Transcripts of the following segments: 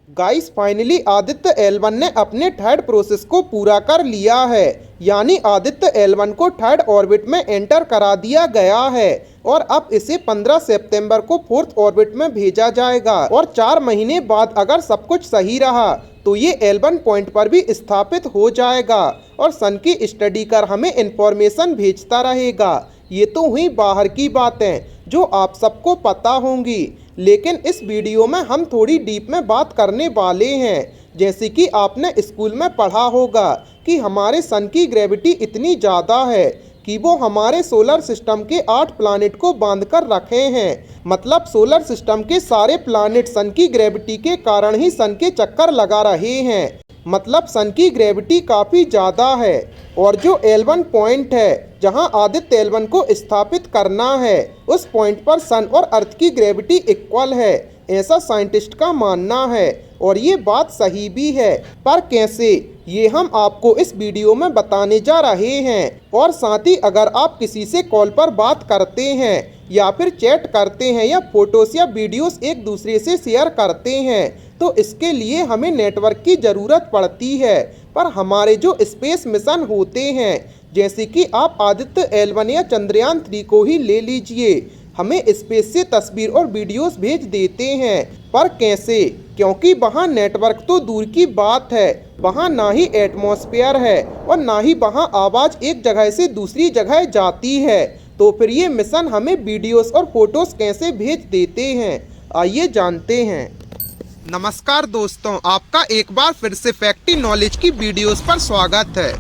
Guys finally Aditya L1 ने अपने third process को पूरा कर लिया है। यानी आदित्य L1 को थर्ड ऑर्बिट में एंटर करा दिया गया है और अब इसे 15 सितंबर को फोर्थ ऑर्बिट में भेजा जाएगा और 4 महीने बाद अगर सब कुछ सही रहा तो ये L1 पॉइंट पर भी स्थापित हो जाएगा और सन की स्टडी कर हमें इंफॉर्मेशन भेजता रहेगा। ये तो हुई बाहर की बातें जो आप सबको पता होंगी, लेकिन इस वीडियो में हम थोड़ी डीप में बात करने वाले हैं। जैसे कि आपने स्कूल में पढ़ा होगा कि हमारे सन की ग्रेविटी इतनी ज़्यादा है कि वो हमारे सोलर सिस्टम के 8 प्लैनेट को बांध कर रखे हैं। मतलब सोलर सिस्टम के सारे प्लैनेट सन की ग्रेविटी के कारण ही सन के चक्कर लगा रहे हैं। मतलब सन की ग्रेविटी काफ़ी ज़्यादा है और जो L1 पॉइंट है जहां आदित्य L1 को स्थापित करना है उस पॉइंट पर सन और अर्थ की ग्रेविटी इक्वल है, ऐसा साइंटिस्ट का मानना है और ये बात सही भी है। पर कैसे, ये हम आपको इस वीडियो में बताने जा रहे हैं। और साथ ही अगर आप किसी से कॉल पर बात करते हैं या फिर चैट करते हैं या फोटोस या वीडियोस एक दूसरे से शेयर करते हैं तो इसके लिए हमें नेटवर्क की ज़रूरत पड़ती है। पर हमारे जो स्पेस मिशन होते हैं जैसे कि आप आदित्य L1 या चंद्रयान 3 को ही ले लीजिए, हमें स्पेस से तस्वीर और वीडियोस भेज देते हैं। पर कैसे, क्योंकि वहाँ नेटवर्क तो दूर की बात है, वहाँ ना ही एटमॉस्फेयर है और ना ही वहाँ आवाज़ एक जगह से दूसरी जगह जाती है। तो फिर ये मिशन हमें वीडियोस और फोटोस कैसे भेज देते हैं, आइए जानते हैं। नमस्कार दोस्तों, आपका एक बार फिर से फैक्टी नॉलेज की वीडियोस पर स्वागत है।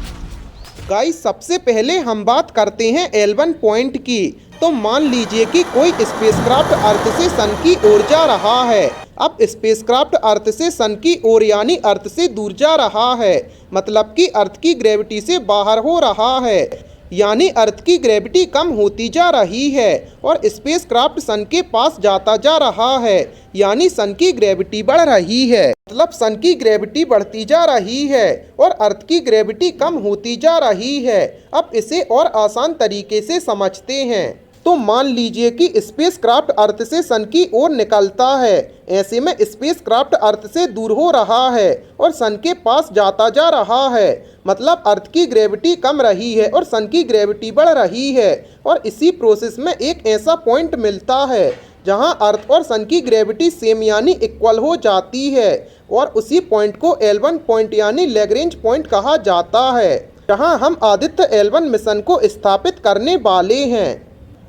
गाइस सबसे पहले हम बात करते हैं L1 पॉइंट की। तो मान लीजिए कि कोई स्पेसक्राफ्ट अर्थ से सन की ओर जा रहा है। अब स्पेसक्राफ्ट अर्थ से सन की ओर यानी अर्थ से दूर जा रहा है, मतलब कि अर्थ की ग्रेविटी से बाहर हो रहा है, यानी अर्थ की ग्रेविटी कम होती जा रही है और स्पेसक्राफ्ट सन के पास जाता जा रहा है, यानी सन की ग्रेविटी बढ़ रही है। मतलब सन की ग्रेविटी बढ़ती जा रही है और अर्थ की ग्रेविटी कम होती जा रही है। अब इसे और आसान तरीके से समझते हैं। तो मान लीजिए कि स्पेसक्राफ्ट अर्थ से सन की ओर निकलता है, ऐसे में स्पेसक्राफ्ट अर्थ से दूर हो रहा है और सन के पास जाता जा रहा है। मतलब अर्थ की ग्रेविटी कम रही है और सन की ग्रेविटी बढ़ रही है और इसी प्रोसेस में एक ऐसा पॉइंट मिलता है जहां अर्थ और सन की ग्रेविटी सेम यानी इक्वल हो जाती है और उसी पॉइंट को L1 पॉइंट यानी लैग्रेंज पॉइंट कहा जाता है, जहां हम आदित्य L1 मिशन को स्थापित करने वाले हैं।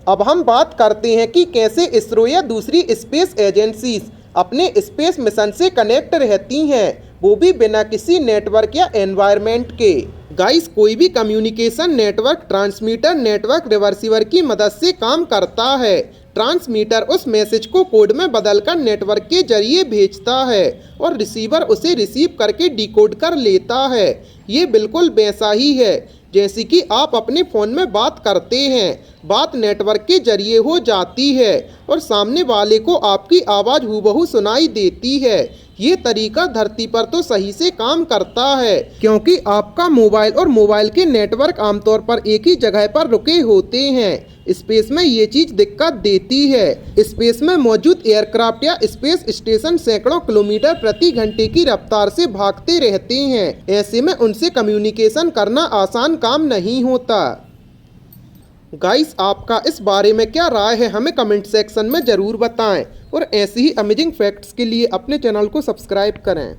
अब हम बात करते हैं कि कैसे इसरो या दूसरी स्पेस एजेंसीज अपने स्पेस मिशन से कनेक्ट रहती हैं, वो भी बिना किसी नेटवर्क या एनवायरनमेंट के। गाइस कोई भी कम्युनिकेशन नेटवर्क ट्रांसमीटर नेटवर्क रिवर्सिवर की मदद से काम करता है। ट्रांसमीटर उस मैसेज को कोड में बदलकर नेटवर्क के जरिए भेजता है और रिसीवर उसे रिसीव करके डिकोड कर लेता है। ये बिल्कुल वैसा ही है जैसे कि आप अपने फ़ोन में बात करते हैं, बात नेटवर्क के जरिए हो जाती है और सामने वाले को आपकी आवाज़ हूबहू सुनाई देती है। ये तरीका धरती पर तो सही से काम करता है क्योंकि आपका मोबाइल और मोबाइल के नेटवर्क आमतौर पर एक ही जगह पर रुके होते हैं। स्पेस में ये चीज़ दिक्कत देती है। स्पेस में मौजूद एयरक्राफ्ट या स्पेस स्टेशन सैकड़ों किलोमीटर प्रति घंटे की रफ्तार से भागते रहते हैं, ऐसे में उनसे कम्युनिकेशन करना आसान काम नहीं होता। गाइस आपका इस बारे में क्या राय है, हमें कमेंट सेक्शन में ज़रूर बताएं और ऐसी ही अमेजिंग फैक्ट्स के लिए अपने चैनल को सब्सक्राइब करें।